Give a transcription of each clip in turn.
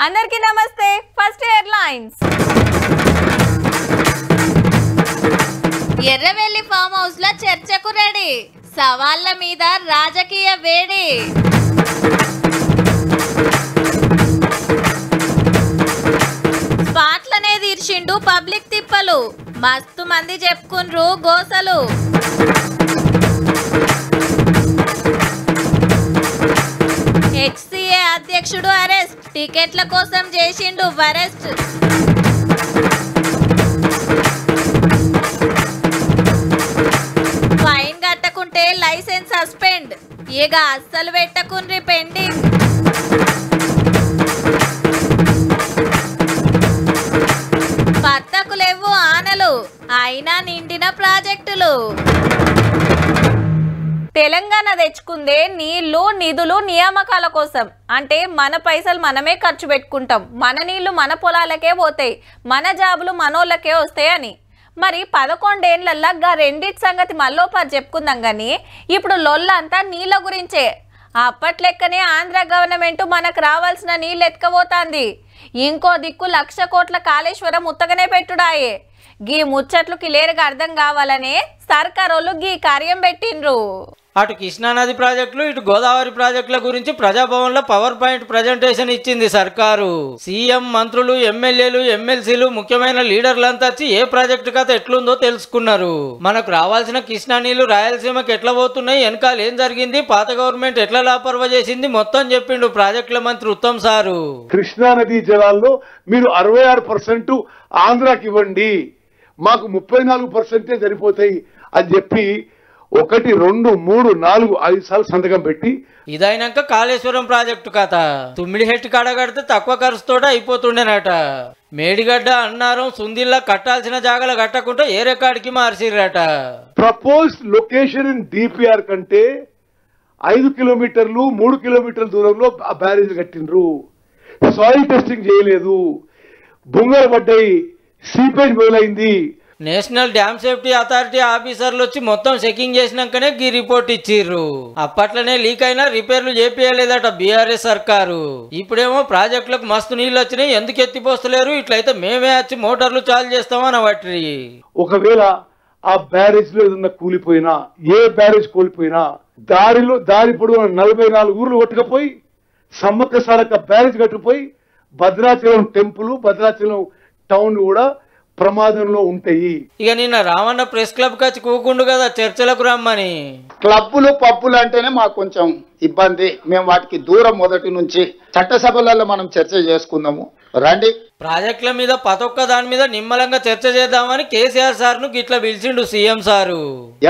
అందరికీ నమస్తే. First headlines. Erravelli farm house లో చర్చకు రెడీ, సవాళ్ల మీద రాజకీయ వేడి. స్పాట్లనే తీర్చిండు పబ్లిక్ తిప్పలు, మస్తు మంది చెప్పుకుండ్రు గోసలు. హెచ్సిఏ అధ్యక్షుడు అరెస్ట్, టికెట్ల కోసం చేసిండు అరెస్ట్. ఫైన్ కట్టకుంటే లైసెన్స్ సస్పెండ్, ఇక అస్సలు పెట్టకుండ్రి పెండింగ్. పత్తకు లేవు ఆనలు, అయినా నిండిన ప్రాజెక్టులు. తెలంగాణ తెచ్చుకుందే నీళ్లు నిధులు నియామకాల కోసం. అంటే మన పైసలు మనమే ఖర్చు పెట్టుకుంటాం, మన నీళ్లు మన పొలాలకే పోతాయి, మన జాబులు మనోళ్ళకే వస్తాయని. మరి 11 ఏళ్లల్లా గా రెండిటి సంగతి మళ్ళోపాటు చెప్పుకుందాం. కానీ ఇప్పుడు లొల్లంతా నీళ్ళ గురించే. అప్పట్లెక్కనే ఆంధ్ర గవర్నమెంట్ మనకు రావాల్సిన నీళ్ళు ఎత్తుకపోతాంది. ఇంకో దిక్కు 1,00,000 కోట్ల కాళేశ్వరం ఉత్తగనే పెట్టుడాయే. గీ ముచ్చట్లు క్లియర్గా అర్థం కావాలనే సర్కారోళ్ళు గీ కార్యం పెట్టిండ్రు. అటు కృష్ణానది ప్రాజెక్టులు, ఇటు గోదావరి ప్రాజెక్టుల గురించి ప్రజాభవన్ లో పవర్ పాయింట్ ప్రజెంటేషన్ ఇచ్చింది సర్కారు. సీఎం, మంత్రులు, ఎమ్మెల్యేలు, ఎమ్మెల్సీలు, ముఖ్యమైన లీడర్లంతా వచ్చి ఏ ప్రాజెక్టు కథ ఎట్లుందో తెలుసుకున్నారు. మనకు రావాల్సిన కృష్ణా నీళ్లు రాయలసీమకి ఎట్లా పోతున్నాయి, వెనకాల ఏం జరిగింది, పాత గవర్నమెంట్ ఎట్లా లాపర్వ చేసింది, మొత్తం చెప్పిండు ప్రాజెక్టుల మంత్రి ఉత్తమ్ సారు. కృష్ణానది జలాల్లో మీరు 66% ఆంధ్రాకి ఇవ్వండి, మాకు 34% సరిపోతాయి అని చెప్పి 1, 2, 3, 4, 5 సార్లు సంతకం పెట్టి ఇదైనాక కాళేశ్వరం ప్రాజెక్టు కథ తుమ్మిడిహెట్టి కడగడితే తక్కువ ఖర్చుతోట అయిపోతుండేనట. మేడిగడ్డ, అన్నారం, సుందిల్లా కట్టాల్సిన జాగలు కట్టకుండా ఏ రికార్డుకి మార్చిర్రట. ప్రపోజ్డ్ లొకేషన్ ఇన్ డిపిఆర్ కంటే 5 కిలోమీటర్లు 3 కిలోమీటర్ల దూరంలో ఆ బ్యారేజ్ కట్టిండ్రు. సాయిల్ టెస్టింగ్ చేయలేదు, బొంగలు పడ్డాయి, సీపేజ్ మొదలైంది. నేషనల్ డ్యామ్ సేఫ్టీ అథారిటీ ఆఫీసర్లు వచ్చి మొత్తం చెకింగ్ చేసినాకనే ఈ రిపోర్ట్ ఇచ్చిర్రు. అప్పట్లోనే లీక్ అయినా రిపేర్లు చేపియలేదట బీఆర్ఎస్ సర్కారు. ఇప్పుడేమో ప్రాజెక్టులకు మస్తు నీళ్ళు వచ్చినాయి, ఎందుకు ఎత్తిపోస్తలేరు, ఇట్లయితే మేమే వచ్చి మోటార్లు చాలు చేస్తామని బట్టి. ఒకవేళ ఆ బ్యారేజ్ లో ఏదన్నా కూలిపోయినా, ఏ బ్యారేజ్ కూలిపోయినా దారి పొడవున 44 ఊర్లు కొట్టుకపోయి సమ్మక్క సారక్క బ్యారేజ్ కట్టుకుపోయి భద్రాచలం టెంపుల్, భద్రాచలం టౌన్ కూడా ప్రమాదంలో ఉంటాయి. ఇక నిన్న రామన్న ప్రెస్ క్లబ్ వచ్చి కూకుండు కదా చర్చలకు రమ్మని. క్లబ్బులు పబ్బులు అంటేనే మాకు కొంచెం ఇబ్బంది, మేము వాటికి దూరం మొదటి నుంచి. చట్టసభలలో మనం చర్చ చేసుకుందాము రండి. ప్రాజెక్టుల మీద ప్రతొక్క దాని మీద నిమ్మలంగా చర్చ చేద్దామని కేసీఆర్ సార్ ను గిట్లా పిలిచిండు సీఎం సారు.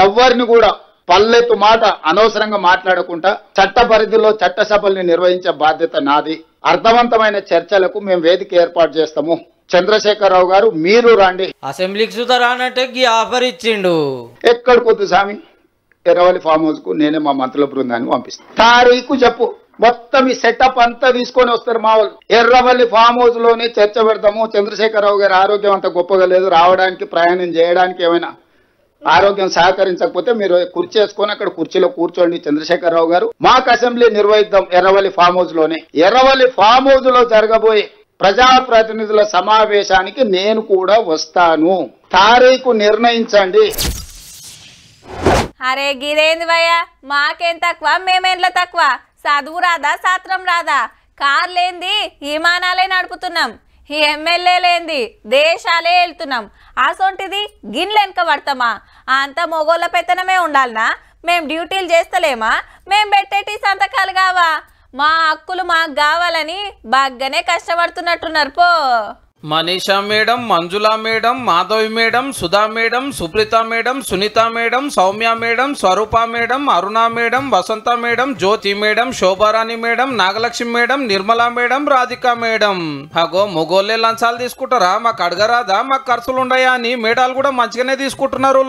ఎవరిని కూడా పల్లెత్తు మాట అనవసరంగా మాట్లాడకుండా చట్ట పరిధిలో చట్టసభల్ని నిర్వహించే బాధ్యత నాది. అర్థవంతమైన చర్చలకు మేము వేదిక ఏర్పాటు చేస్తాము. చంద్రశేఖరరావు గారు మీరు రండి. అసెంబ్లీకి సుతా రానంటే ఈ ఆఫర్ ఇచ్చిండు. ఎక్కడికొద్దు స్వామి, ఎర్రవల్లి ఫామ్ హౌస్ కు నేనే మా మంత్రుల బృందాన్ని పంపిస్తాను. తారీఖు చెప్పు, మొత్తం ఈ సెటప్ అంతా తీసుకొని వస్తారు మా వాళ్ళు. ఎర్రవల్లి ఫామ్ హౌస్ లోనే చర్చ పెడతాము. చంద్రశేఖరరావు గారి ఆరోగ్యం అంత గొప్పగా లేదు, రావడానికి ప్రయాణం చేయడానికి ఏమైనా ఆరోగ్యం సహకరించకపోతే మీరు కుర్చీ వేసుకొని అక్కడ కుర్చీలో కూర్చోండి. చంద్రశేఖరరావు గారు మాకు అసెంబ్లీ నిర్వహిద్దాం ఎర్రవల్లి ఫామ్ హౌస్ లోనే. ఎర్రవల్లి ఫామ్ హౌస్ లో జరగబోయే ప్రజాప్రతినిధుల సమావేశానికి నేను కూడా వస్తాను. తారీఖు నిర్ణయించండి. అరే గిదేంది భయ్యా, మాకేం తక్కువ, మేమేంట్లో తక్కువ, చదువు రాదా, శాస్త్రం రాదా, కార్లేంది విమానాలే నడుపుతున్నాం, ఈ ఎమ్మెల్యేలేంది దేశాలే వెళ్తున్నాం. అసొంటిది గిన్నెలు వెనక పడతామా? అంత మొగోళ్ళ పెత్తనమే ఉండాలనా? మేము డ్యూటీలు చేస్తలేమా? మేము పెట్టేటి సంతకాలు కావా? మా హక్కులు మాకు కావాలని బాగానే కష్టపడుతున్నట్టున్నారు పో. Manisha madam, Manjula madam, Madhavi madam, Sudha madam, Supreetha madam, Sunitha madam, Soumya madam, Swaroopa madam, Aruna madam, Vasantha madam, Jyothi madam, Shobharani madam, Nagalakshmi madam, Nirmala madam, Radhika madam. అగో మొగోళ్ళే లంచాలు తీసుకుంటారా? మాకు అడగరాదా? మాకు ఖర్చులు ఉండయా అని మేడాలు కూడా మంచిగానే తీసుకుంటున్నారు.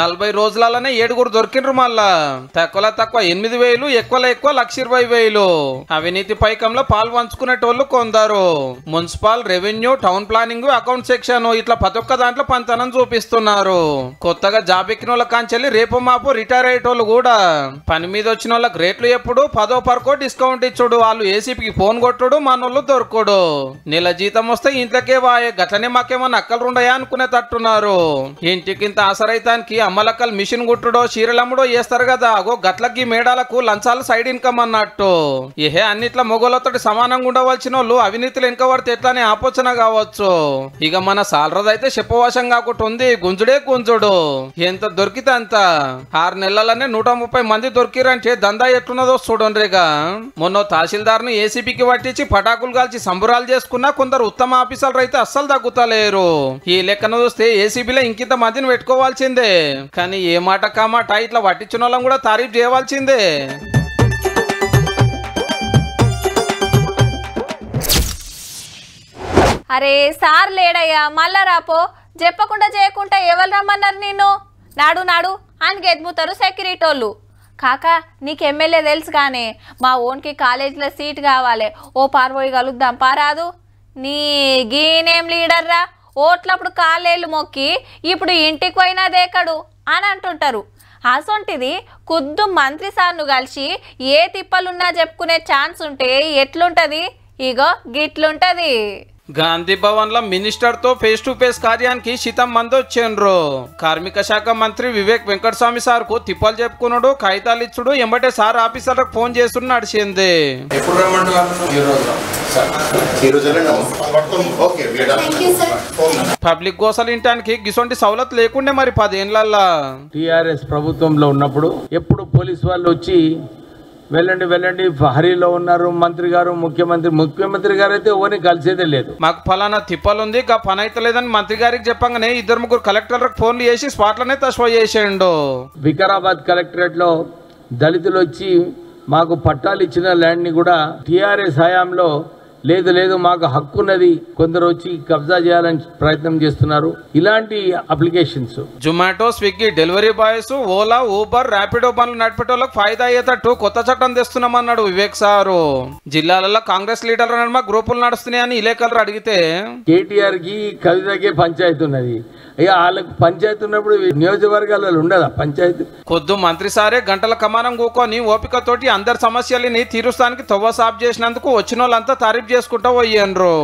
40 రోజులలోనే 7 దొరికిండ్రు. మళ్ళా తక్కువ 8,000, ఎక్కువ 1,20,000. అవినీతి పైకంలో పాలు పంచుకునేటోళ్ళు కొందరు. Municipal, revenue, revenue, town planning, account section ఇట్లా ప్రతి ఒక్క దాంట్లో పంతనం చూపిస్తున్నారు. కొత్తగా జాబ్ ఎక్కిన వాళ్ళ కాంచెల్లి రేపు మాపు రిటైర్ అయ్యేటోళ్ళు కూడా పని మీద వచ్చిన వాళ్ళకి రేట్లు ఎప్పుడు 10% డిస్కౌంట్ ఇచ్చుడు, వాళ్ళు ఏసీపీకి ఫోన్ కొట్టుడు, మనోళ్ళు దొరకడు. నెల జీతం వస్తే ఇంట్లోకే వాయే, గట్లనే మాకేమన్నా అక్కలు ఉండయా అనుకునే తట్టున్నారు. ఇంటికింత ఆసరైతానికి అమ్మలక్కలు మిషన్ గుట్టుడో చీరలమ్ముడో చేస్తారు కదా, అగో గట్లకి మేడాలకు లంచాలు సైడ్ ఇన్కమ్ అన్నట్టు. ఏహే అన్నిట్లా మొగోళ్ళతో సమానంగా ఉండవలసిన వాళ్ళు అవినీతిలో వెనక పడితే ఎట్లానే ఆపోచన కావచ్చు. ఇక మన సాలరదైతే చెప్పవాసం కాకుండా ఉంది, గుంజుడే గుంజుడు. ఎంత దొరికితే అంత. 6 నెలలనే 130 మంది దొరికిరంటే దందా ఎట్లున్నదో చూడండిగా. మొన్న తహసీల్దార్ను ఏసీబీకి పట్టించి పటాకులు కాల్చి సంబురాలు చేసుకున్నా కొందరు ఉత్తమ ఆఫీసర్లు అయితే అస్సలు తగ్గుతలేరు. ఈ లెక్కను చూస్తే ఏసీబీలో ఇంకింత మందిని పెట్టుకోవాల్సిందే. కానీ ఏ మాట కామాట ఇట్లా పట్టించిన వాళ్ళం కూడా తారీఫ్ చేయవలసిందే. అరే సార్ లేడయ్యా, మళ్ళా రాపో. చెప్పకుండా చేయకుండా ఎవరు రమ్మన్నారు నిన్ను? నాడు నాడు ఆయనకి ఎదుగుతారు సెక్యూరిటీ వాళ్ళు. కాకా నీకు ఎమ్మెల్యే తెలుసు కానీ మా ఓన్కి కాలేజీలో సీట్ కావాలి, ఓ పార్వోయి కలుద్దాం పారాదు. నీ గీనేం లీడర్రా, ఓట్లప్పుడు కాళ్ళేళ్ళు మొక్కి ఇప్పుడు ఇంటికి పోయినా దేకడు అని అంటుంటారు. అసొంటిది కుద్దు మంత్రి సార్ను కలిసి ఏ తిప్పలున్నా చెప్పుకునే ఛాన్స్ ఉంటే ఎట్లుంటది? ఇగో గిట్లుంటది. గాంధీ భవన్ లో మినిస్టర్ తో ఫేస్ టు ఫేస్ కార్యానికి శితం మంది వచ్చిండ్రు. కార్మిక శాఖ మంత్రి వివేక్ వెంకటస్వామి సార్ కు తిప్పలు చెప్పుకున్నాడు, కాగితాలు ఇచ్చుడు, ఎంబటే సార్ ఆఫీసర్లకు ఫోన్ చేస్తున్న నడిచింది. పబ్లిక్ గోసలు ఇంటానికి గిసొంటి సౌలత్ లేకుండే మరి 10 ఏళ్లల్లా. టిఆర్ఎస్ ప్రభుత్వంలో ఉన్నప్పుడు ఎప్పుడు పోలీసు వాళ్ళు వచ్చి వెళ్ళండి వెళ్ళండి హరిలో ఉన్నారు మంత్రి గారు, ముఖ్యమంత్రి గారు అయితే ఎవరిని కలిసేదే లేదు. మాకు ఫలానా తిప్పలుంది, గా పని అయితే లేదని మంత్రి గారికి చెప్పంగానే 2-3 కలెక్టర్లకు ఫోన్లు చేసి స్పాట్లనే తస్వా చేసేయండు. వికారాబాద్ కలెక్టరేట్ లో దళితులు వచ్చి మాకు పట్టాలు ఇచ్చిన ల్యాండ్ ని కూడా టిఆర్ఎస్ హయాంలో లేదు లేదు మాకు హక్కు ఉన్నది, కొందరు వచ్చి కబ్జా చేయాలని ప్రయత్నం చేస్తున్నారు. ఇలాంటి applications Zomato, Swiggy delivery boys, Ola, Uber, Rapido పనులు నడిపేటోళ్ళకి ఫాయిదా అయ్యేటట్టు కొత్త చట్టం తెస్తున్నామన్నాడు వివేక్ సారు. జిల్లాలలో కాంగ్రెస్ లీడర్ల నడుమ గ్రూపులు నడుస్తున్నాయని విలేకరులు అడిగితే కేటీఆర్ కి కవితకే పంచాయతీ ఉన్నది, ఇక వాళ్ళకి పంచాయతీ ఉన్నప్పుడు నియోజకవర్గాలలో ఉండదా పంచాయతీ? కొద్దు మంత్రి సారే గంటల కమానం కూకొని ఓపికతోటి అందరి సమస్యలని తీరుస్తానికి తవ్వ సాఫ్ చేసినందుకు వచ్చిన వాళ్ళంతా తారీఫ్ చేసుకుంటా పోయిండ్రు.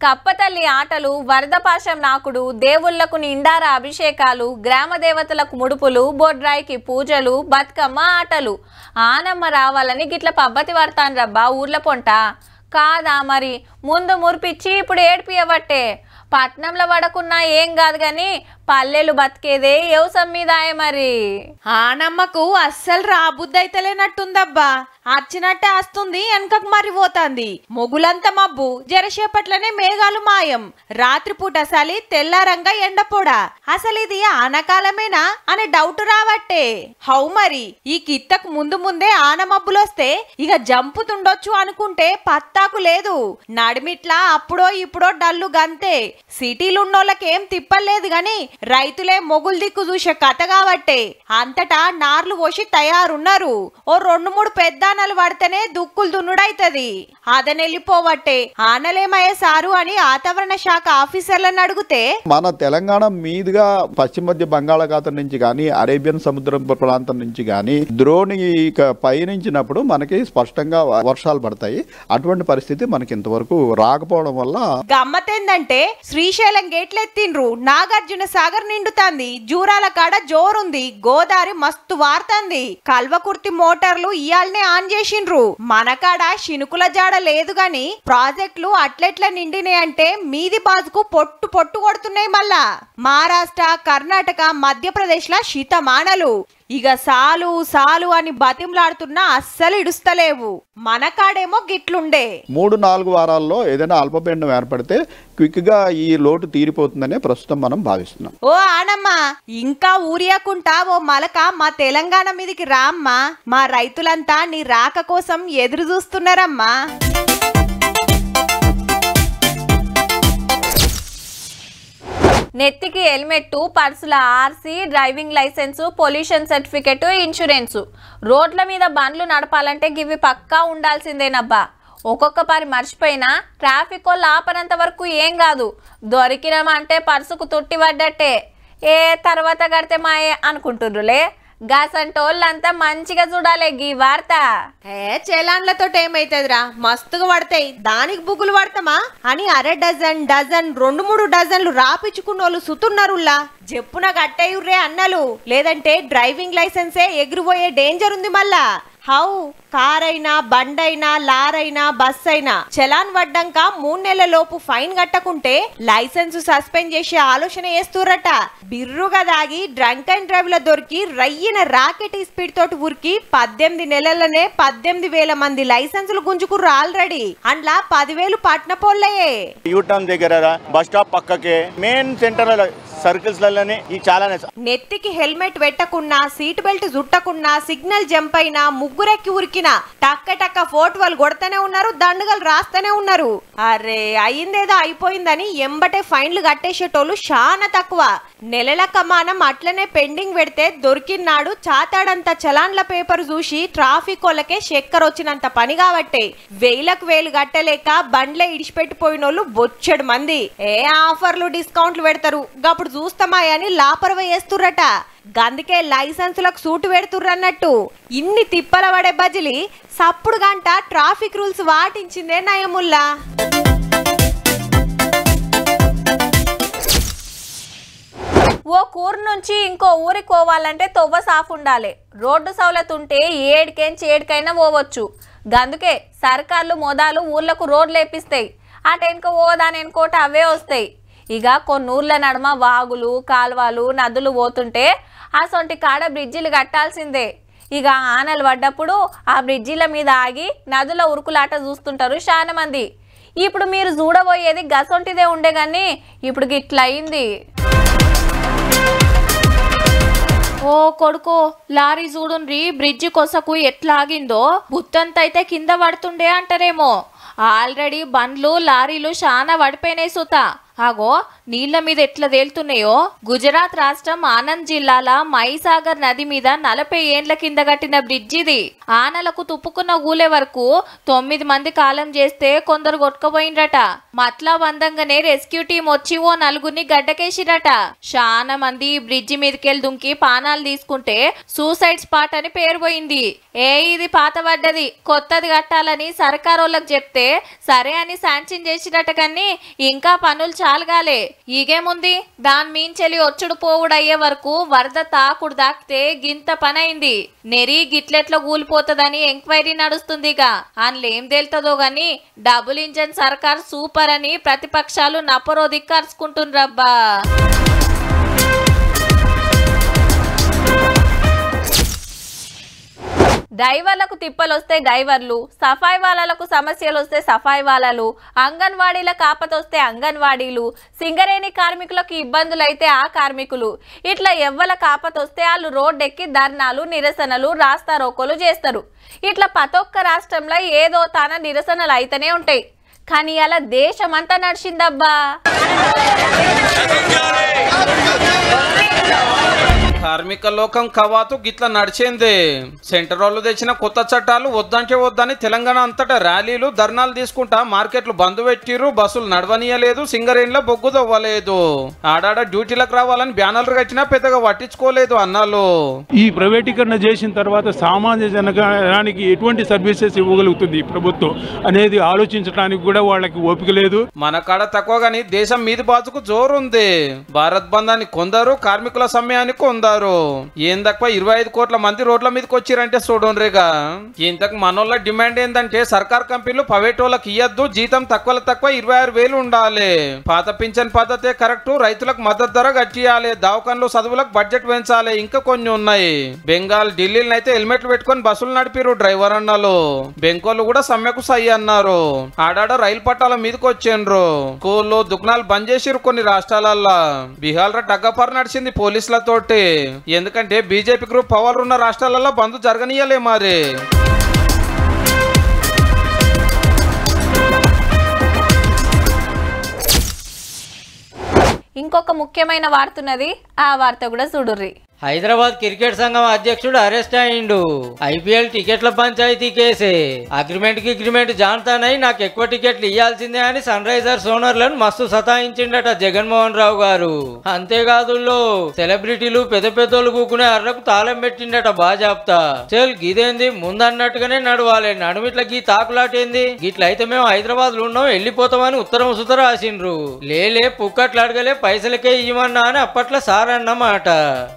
కప్పతల్లి ఆటలు, వరదపాశం నాకుడు, దేవుళ్లకు నిండార అభిషేకాలు, గ్రామ దేవతలకు ముడుపులు, బొడ్రాయికి పూజలు, బతుకమ్మ ఆటలు. ఆనమ్మ రావాలని గిట్ల పబ్బతి పడతాను రబ్బా ఊర్ల పొంట కాదా? మరి ముందు మురిపిచ్చి ఇప్పుడు ఏడ్పియబట్టే. పట్నంలో పడకున్నా ఏం కాదు గాని పల్లెలు బతికేదే వ్యవసాయం మీదాయే. మరి ఆనమ్మకు అస్సలు రాబుద్దైతలేనట్టుందబ్బా, అచ్చినట్టే వస్తుంది వెనకకు మరిపోతుంది. మొగులంతా మబ్బు, జరసేపట్లనే మేఘాలు మాయం, రాత్రిపూట సలి, తెల్లారంగా ఎండపోడా. అసలు ఇది ఆనకాలమేనా అనే డౌట్ రావట్టే. హౌ మరి ఈ కిత్తకు ముందు ముందే ఆనమబ్బులొస్తే ఇక జంపుతుండొచ్చు అనుకుంటే పత్తాకు లేదు. నడిమిట్లా అప్పుడో ఇప్పుడో డల్లు గంతే. సిటీలున్నోళ్ళకేం తిప్పలేదు గాని రైతులే మొగులు దిక్కు చూసే కథ కాబట్టే అంతటా నార్లు పోసి తయారున్నారు. ఓ 2-3 పెద్దానలు పడితేనే దుక్కులు దున్నుడైతది. అదనెళ్ళిపోవట్టే ఆనలేమయ్యే సారు అని వాతావరణ శాఖ ఆఫీసర్లను అడిగితే మన తెలంగాణ మీదుగా పశ్చిమ మధ్య బంగాళాఖాతం నుంచి కానీ అరేబియన్ సముద్రం ప్రాంతం నుంచి కానీ ద్రోణి పయనించినప్పుడు మనకి స్పష్టంగా వర్షాలు పడతాయి. అటువంటి పరిస్థితి మనకి ఇంతవరకు రాకపోవడం వల్ల గమ్మతేందంటే శ్రీశైలం గేట్లెత్తిండ్రు, నాగార్జున సాగర్ నిండుతాంది, జూరాల కాడ జోరుంది, గోదావరి మస్తు వార్తంది, కల్వకుర్తి మోటార్లు ఇయాల్నే ఆన్ చేసిండ్రు. మనకాడ శినుకుల జాడ లేదు గాని ప్రాజెక్టులు అట్లెట్లా నిండినాయి అంటే మీది బాజుకు పొట్టు పొట్టు కొడుతున్నాయి. మళ్ళా మహారాష్ట్ర, కర్ణాటక, మధ్యప్రదేశ్ లా శీతమానలు. ఇక సాలు సాలు అని బతింలాడుతున్నా అస్సలు ఇడుస్తలేవు. మనకాడేమో గిట్లుండే 3-4 వారాల్లో ఏదైనా అల్పపీడనం ఏర్పడితే క్విక్ గా ఈ లోటు తీరిపోతుందనే ప్రస్తుతం మనం భావిస్తున్నాం. ఓ ఆనమ్మ ఇంకా ఊరియాకుంటా ఓ మలక మా తెలంగాణ మీదికి రామ్మా, మా రైతులంతా నీ రాక కోసం ఎదురు చూస్తున్నారమ్మా. నెత్తికి హెల్మెట్, పర్సుల RC, driving licence, pollution certificate, insurance. రోడ్ల మీద బండ్లు నడపాలంటే గివి పక్కా ఉండాల్సిందేనబ్బా. ఒక్కొక్క పారి మర్చిపోయినా ట్రాఫిక్ వాళ్ళు ఆపనంత వరకు ఏం కాదు. దొరికినామంటే పర్సుకు తుట్టి పడ్డట్టే. తర్వాత కడితే మాయే అనుకుంటుర్రులే. గాసంటోళ్ళంతా మంచిగా చూడాలి గీ వార్త. చలాన్లతో ఏమైతుందిరా, మస్తుగా పడతాయి. దానికి బుగ్గులు పడతామా అని అర డజన్ 2-3 డజన్లు రాపిచ్చుకున్నోళ్ళు సుతున్నారులా. చెప్పున గట్టేయుర్రే అన్నలు, లేదంటే డ్రైవింగ్ లైసెన్సే ఎగిరిపోయే డేంజర్ ఉంది మళ్ళా. హౌ కారైనా, బండైనా, లారైనా, బస్ అయినా చలాన్ పడ్డాక 3 నెలల లోపు ఫైన్ కట్టకుంటే లైసెన్స్ సస్పెండ్ చేసే ఆలోచన చేస్తుర్రట. బిర్రుగా దాగి డ్రంక్ అండ్ డ్రైవ్ లో దొరికి రయ్యిన రాకెట్ స్పీడ్ తోటి ఉరికి 18 నెలలనే 18,000 మంది లైసెన్సులు గుంజుకుర్రు ఆల్రెడీ. అండ్లా 10,000 పట్నపోళ్ళయే. యూటర్న్ దగ్గర బస్ స్టాప్ పక్కకే మెయిన్ సెంటర్ సర్కిల్స్ లలోనే ఈ చాలా. నెత్తికి హెల్మెట్ పెట్టకున్నా, సీట్ బెల్ట్ జుట్టకున్నా, సిగ్నల్ జంప్ అయినా, ముగ్గురెక్కి ఉరికినా టక్క ఫోటోలు కొడతానే ఉన్నారు, దండుగలు రాస్తూనే ఉన్నారు. అరే అయిందేదో అయిపోయిందని ఎంబటే ఫైన్లు కట్టేసేటోళ్ళు చాలా తక్కువ. నెలల కమానం అట్లనే పెండింగ్ పెడితే దొరికినాడు చాతాడంత చలాన్ల పేపర్ చూసి ట్రాఫిక్ వాళ్ళకే చక్కర వచ్చినంత పని కాబట్టే వేలకు వేలు కట్టలేక బండ్లే ఇడిచిపెట్టిపోయినోళ్ళు బొచ్చెడు మంది. ఆఫర్లు డిస్కౌంట్లు పెడతారు, గప్పుడు చూస్తామా అని లాపరవ చేస్తుర్రట. గందుకే లైసెన్సులకు సూటు పెడుతుర్రన్నట్టు. ఇన్ని తిప్పల పడే బజిలి సప్పుడు గంట ట్రాఫిక్ రూల్స్ వాటించిందే నయముల్లా. ఓ ఊరు నుంచి ఇంకో ఊరికి పోవాలంటే తొవ్వ సాఫ్ ఉండాలి. రోడ్డు సౌలత్ ఉంటే ఏడికైనా పోవచ్చు. గందుకే సర్కార్లు మోదాలు ఊర్లకు రోడ్లు వేపిస్తాయి. అటెనక ఓదానెనుకోట అవే వస్తాయి. ఇక కొన్ని ఊర్ల నడుమ వాగులు, కాలువలు, నదులు పోతుంటే అసొంటి కాడ బ్రిడ్జిలు కట్టాల్సిందే. ఇక ఆనలు పడ్డప్పుడు ఆ బ్రిడ్జిల మీద ఆగి నదుల ఉరుకులాట చూస్తుంటారు చాలా మంది. ఇప్పుడు మీరు చూడబోయేది గసొంటిదే ఉండే కానీ ఇప్పుడు గిట్ల అయింది. ఓ కొడుకో, లారీ చూడుండ్రి బ్రిడ్జి కొసకు ఎట్లా ఆగిందో. బుత్తంతైతే కింద పడుతుండే అంటారేమో. ఆల్రెడీ బండ్లు, లారీలు చాలా పడిపోయినాయి సుత. ఆగో నీళ్ల మీద ఎట్లా తేలుతున్నాయో. గుజరాత్ రాష్ట్రం ఆనంద్ జిల్లాల మైసాగర్ నది మీద 40 ఏండ్ల కింద కట్టిన బ్రిడ్జ్ ఇది. ఆనలకు తుప్పుకున్న ఊలే వరకు 9 మంది కాలం చేస్తే కొందరు కొట్టుకుపోయిండ్రట. మట్లా బందంగానే రెస్క్యూ టీం వచ్చి ఓ 4గురిని గడ్డకేసిరట. చాలా మంది బ్రిడ్జి మీదకెళ్ళి దుంకి పానాలు తీసుకుంటే సూసైడ్ స్పాట్ అని పేరు పోయింది. ఇది పాత పడ్డది, కొత్తది కట్టాలని సర్కారోళ్ళకి చెప్తే సరే అని శాంక్షన్ చేసిరట. కానీ ఇంకా పనులు చాలుగాలే. ఈగేముంది, దాని మీంచెలి వచ్చుడు పోవుడు అయ్యే వరకు వరద తాకుడు దాకితే గింత పని అయింది. నెరి గిట్లెట్లో కూలిపోతుందని ఎంక్వైరీ నడుస్తుందిగా. అందులో ఏం తేలుతుందో గాని డబుల్ ఇంజన్ సర్కార్ సూపర్ అని ప్రతిపక్షాలు నపరో దిక్కర్చుకుంటుండ్రబ్బా. డ్రైవర్లకు తిప్పలు వస్తే డ్రైవర్లు, సఫాయి వాళ్ళకు సమస్యలు వస్తే సఫాయి వాళ్ళలు, అంగన్వాడీలకు ఆపతొస్తే అంగన్వాడీలు, సింగరేణి కార్మికులకు ఇబ్బందులు అయితే ఆ కార్మికులు. ఇట్లా ఎవ్వలకు ఆపతొస్తే వాళ్ళు రోడ్డెక్కి ధర్నాలు, నిరసనలు, రాస్తారోకోలు చేస్తారు. ఇట్లా ప్రతొక్క రాష్ట్రంలో ఏదో తాన నిరసనలు అయితేనే ఉంటాయి. కానీ అలా దేశమంతా నడిచిందబ్బా. కార్మిక లోకం కవాతు గిట్ల నడిచింది. సెంటర్ వాళ్ళు తెచ్చిన కొత్త చట్టాలు వద్దంటే వద్దని తెలంగాణ అంతటా ర్యాలీలు, ధర్నాలు తీసుకుంటా మార్కెట్లు బంద్ పెట్టిరు. బస్సులు నడవనీయలేదు, సింగరేణిలో బొగ్గు తవ్వలేదు. ఆడాడ డ్యూటీలకు రావాలని బ్యానర్లు కట్టినా పెద్దగా పట్టించుకోలేదు అన్నాళ్ళు. ఈ ప్రైవేటీకరణ చేసిన తర్వాత సామాన్య జనానికి ఎటువంటి సర్వీసెస్ ఇవ్వగలుగుతుంది ప్రభుత్వం అనేది ఆలోచించడానికి కూడా వాళ్ళకి ఓపిక లేదు. మన కాడ తక్కువ గాని దేశం మీది బాజుకు జోరుంది. భారత్ బంధాన్ని కొందరు, కార్మికుల సమ్మెయాన్ని కొందరు. ఏం తక్కువ 25 కోట్ల మంది రోడ్ల మీదకి వచ్చిరంటే చూడండిగా. ఇంతకు మనోళ్ళ డిమాండ్ ఏంటంటే సర్కార్ కంపెనీలు ప్రైవేట్ వాళ్ళకి ఇయ్యద్దు, జీతం తక్కువ 26,000 ఉండాలి. పాత పింఛన్ పద్ధతే కరెక్ట్, రైతులకు మద్దతు ధర కట్టియాలి, దవాఖాన్లు చదువులకు బడ్జెట్ పెంచాలి, ఇంకా కొన్ని ఉన్నాయి. బెంగాల్, ఢిల్లీలో అయితే హెల్మెట్లు పెట్టుకుని బస్సులు నడిపిరు డ్రైవర్ అన్నలు. బెంకోళ్ళు కూడా సమ్మెకు సై అన్నారు. ఆడాడ రైలు పట్టాల మీదకి వచ్చిండ్రు. స్కూళ్ళు, దుకాణాలు బంద్ చేసిరు కొన్ని రాష్ట్రాలల్లో. బీహార్ లో టగ్గపారు నడిచింది పోలీసులతోటి. ఎందుకంటే బీజేపీ గ్రూప్ పవర్ ఉన్న రాష్ట్రాలలో బంద్ జరగనీయలే మరి. ఇంకొక ముఖ్యమైన వార్త ఉన్నది, ఆ వార్త కూడా చూడుర్రి. హైదరాబాద్ క్రికెట్ సంఘం అధ్యక్షుడు అరెస్ట్ అయిండు. ఐపీఎల్ టికెట్ల పంచాయతీ కేసే. అగ్రిమెంట్ జాన్తానై నాకు ఎక్కువ టికెట్లు ఇవ్వాల్సిందే అని సన్ రైజర్స్ ఓనర్లను మస్తు సతాయించిండట జగన్మోహన్ రావు గారు. అంతేకాదు సెలబ్రిటీలు పెద్ద పెద్దోళ్ళు కూకునే అర్రకు తాళం పెట్టిండట బాజాప్తా. చెల్ గిదేంది ముందన్నట్టుగానే నడవాలి, నడుమిట్ల గీ తాకులాటేంది, గిట్లయితే మేము హైదరాబాద్ లో ఉన్నాం వెళ్ళిపోతామని ఉత్తరం సుతర రాసిండ్రు. లేలే పుక్కట్లు అడగలే పైసలకే ఇవ్వమన్నా అని అప్పట్లో సార్ అన్నమాట.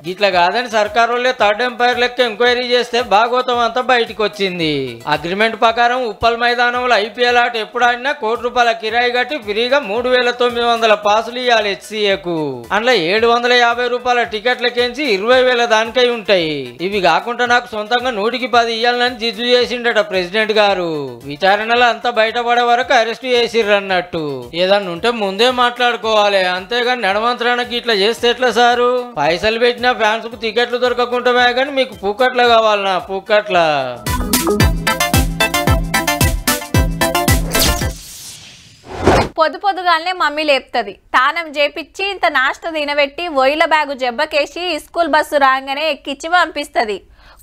గిట్ల కాదని సర్కారు వాళ్ళే థర్డ్ ఎంపైర్ లెక్క ఎంక్వైరీ చేస్తే భాగవతం అంతా బయటకు వచ్చింది. అగ్రిమెంట్ ప్రకారం ఉప్పల్ మైదానంలో ఐపీఎల్ ఆట ఎప్పుడు ఆడినా ₹1,00,00,000 కిరాయి కట్టి ఫ్రీగా 3,900 పాసులు ఇవ్వాలి హెచ్సీఏకు. అందులో ₹750 టికెట్లకేంచి 20,000 దానికై ఉంటాయి. ఇవి కాకుండా నాకు సొంతంగా 100కి 10 ఇవ్వాలని జిజ్జు చేసిండట ప్రెసిడెంట్ గారు. విచారణలో అంతా బయటపడే వరకు అరెస్ట్ చేసిర్రు అన్నట్టు. ఏదన్నా ఉంటే ముందే మాట్లాడుకోవాలి, అంతేగాని నడమంత్రానికి ఇట్లా చేస్తే ఎట్లా సారు? పైసలు పెట్టిన ఫ్యాన్స్ టికెట్లు దొరకకుంటామే కానీ మీకు పూకట్ల కావాలనా? పూకట్ల పొద్దుగాలనే మమ్మీ లేపుతుంది, తానం చేపిచ్చి ఇంత నాష్ట తినబెట్టి ఒయిల బ్యాగు జబ్బకేసి స్కూల్ బస్సు రాగానే ఎక్కిచ్చి పంపిస్తుంది.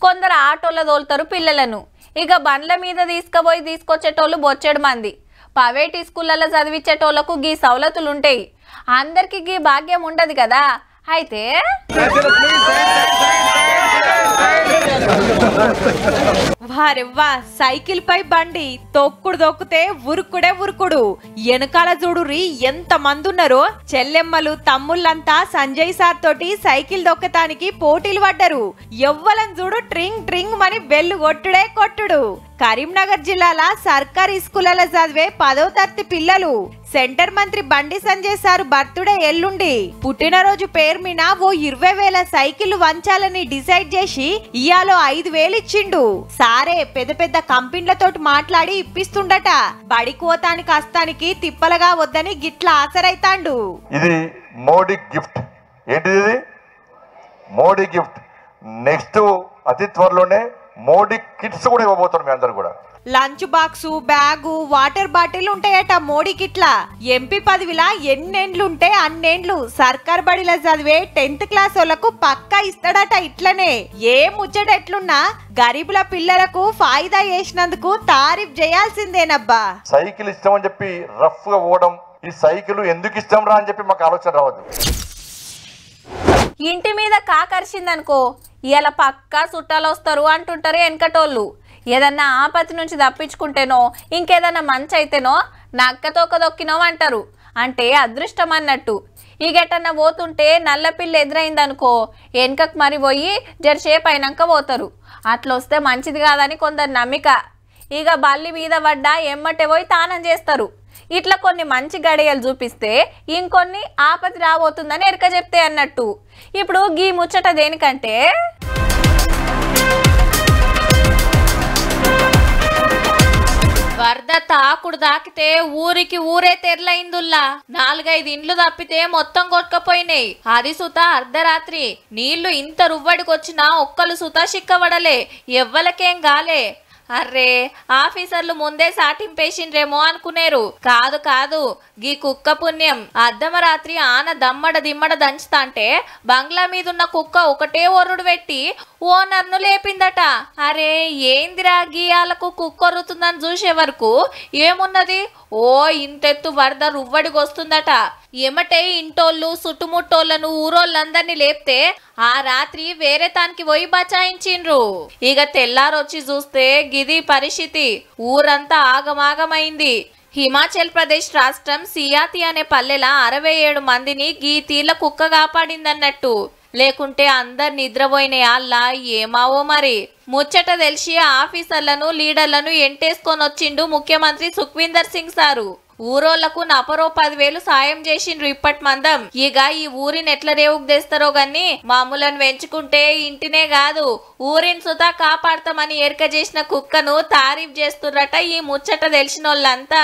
కొందరు ఆటోలో తోలుతారు పిల్లలను. ఇక బండ్ల మీద తీసుకొచ్చేటోళ్ళు బొచ్చెడు మంది. ప్రైవేట్ స్కూళ్ళలో చదివించేటోళ్లకు గీ సవలతులు ఉంటాయి, అందరికి గీ భాగ్యం ఉండదు కదా. అయితే వారెవ్వా సైకిల్ పై బండి తొక్కుడు ఉరుకుడు వెనకాల చూడురి ఎంత మంది ఉన్నారో. చెల్లెమ్మలు తమ్ముళ్ళంతా సంజయ్ సార్ తోటి సైకిల్ దొక్కటానికి పోటీలు పడ్డారు. ఎవ్వలను చూడు ట్రింగ్ ట్రింగ్ మని బెల్లు కొట్టుడు. కరీంనగర్ జిల్లాల సర్కారీ స్కూళ్లలో చదివే 10వ తరగతి పిల్లలు సెంటర్ మంత్రి బండి సంజయ్ సార్ బర్త్డే ఎల్లుండి. పుట్టినరోజు పేరు మీద ఓ 20,000 సైకిళ్లు వంచాలని డిసైడ్ చేసి ఇయాలో 5,000 ఇచ్చిండు. సారే పెద్ద కంపెనీలతోటి మాట్లాడి ఇప్పిస్తుండట. బడికోతానికి అస్తానికి తిప్పలగా వద్దని గిట్ల ఆసరైతాండు. ఇది మోడీ గిఫ్ట్. ఏంటిది? మోడీ గిఫ్ట్. నెక్స్ట్ అతి త్వరలోనే మోడీ కిట్స్ కూడా ఇవ్వబోతున్నారు మీ అందరు కూడా. Lunch box, bag, water bottle ఉంటాయట మోడీ కిట్ల. ఎంపీ పదవిలా ఎన్నేండ్లుంటే అన్నేండ్లు సర్కార్ బడిలో చదివే 10th క్లాస్ వాళ్ళకు పక్కా ఇస్తాడట. ఇట్లనే ఏ ముచ్చట ఎట్లున్నా గరీబుల పిల్లలకు ఫాయిదా చేసినందుకు తారీఫ్ చేయాల్సిందేనబ్బా. సైకిల్ ఇష్టం అని చెప్పి రఫ్ గా పోవడం, ఈ సైకిల్ ఎందుకు ఇష్టం రా అని చెప్పి మాకు ఆలోచన రావద్దు. ఇంటి మీద కాకరిసిందనుకో ఇలా పక్కా చుట్టాలు వస్తారు అంటుంటారు వెనకటోళ్ళు. ఏదన్నా ఆపత్తి నుంచి తప్పించుకుంటేనో ఇంకేదన్నా మంచి అయితేనో నక్కతోక దొక్కినో అంటారు, అంటే అదృష్టం అన్నట్టు. ఈ గెట్టన్నా పోతుంటే నల్లపిల్ల ఎదురైందనుకో వెనకకు మరి పోయి జరసేపు అయినాక పోతారు. అట్లా వస్తే మంచిది కాదని కొందరు నమ్మిక. ఇక బల్లి మీద పడ్డా ఎమ్మటే పోయి తానం చేస్తారు. ఇట్లా కొన్ని మంచి గడియలు చూపిస్తే ఇంకొన్ని ఆపత్తి రాబోతుందని ఎరక చెప్తే అన్నట్టు. ఇప్పుడు గీ ముచ్చట దేనికంటే వరద తాకుడు దాకితే ఊరికి ఊరే తెరలైందుల్లా. 4-5 ఇండ్లు తప్పితే మొత్తం కొట్టుకపోయినాయి. అది సుత అర్ధరాత్రి. నీళ్లు ఇంత రువ్వడికొచ్చినా ఒక్కలు సుత చిక్కబడలే, ఎవ్వలకేం గాలే. అర్రే ఆఫీసర్లు ముందే సాటింపేసిండ్రేమో అనుకునేరు. కాదు గీ కుక్క పుణ్యం. అర్ధమరాత్రి ఆన దమ్మడ దిమ్మడ దంచుతాంటే బంగ్లా మీదున్న కుక్క ఒకటే ఒర్రుడు పెట్టి ఓనర్ను లేపిందట. అరే ఏందిరా గీయాలకు కుక్కొరుతుందని చూసే వరకు ఏమున్నది, ఓ ఇంతెత్తు వరద రువ్వడికొస్తుందట. ఎమటే ఇంటోళ్ళు చుట్టుముట్టోళ్లను ఊరోళ్ళందరినీ లేపితే ఆ రాత్రి వేరే తానికి పోయి బచాయించిండ్రు. ఇక తెల్లారొచ్చి చూస్తే గిది పరిస్థితి. ఊరంతా ఆగమాగమైంది. హిమాచల్ ప్రదేశ్ రాష్ట్రం సియాతి అనే పల్లెల 67 మందిని గీ తీర్ల కుక్క కాపాడిందన్నట్టు. లేకుంటే అందరు నిద్రపోయిన అల్లా ఏమావో మరి. ముచ్చట తెలిసి ఆఫీసర్లను లీడర్లను ఎంటేసుకొని వచ్చిండు ముఖ్యమంత్రి సుఖ్వీందర్ సింగ్ సారు. ఊరోళ్లకు నపరో 10,000 సాయం చేసిండ్రు ఇప్పటి మందం. ఇక ఈ ఊరిని ఎట్లా రేవుకు తెస్తారో గాని మామూలను పెంచుకుంటే ఇంటినే కాదు ఊరిని సుతా కాపాడతామని ఎరక చేసిన కుక్కను తారీఫ్ చేస్తుర్రట ఈ ముచ్చట తెలిసిన వాళ్ళంతా.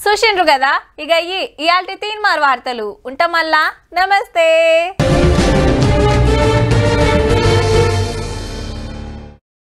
చూసిండ్రు కదా, ఇక ఇయాల్టి 3 వార్తలు ఉంటాం మళ్ళా. నమస్తే.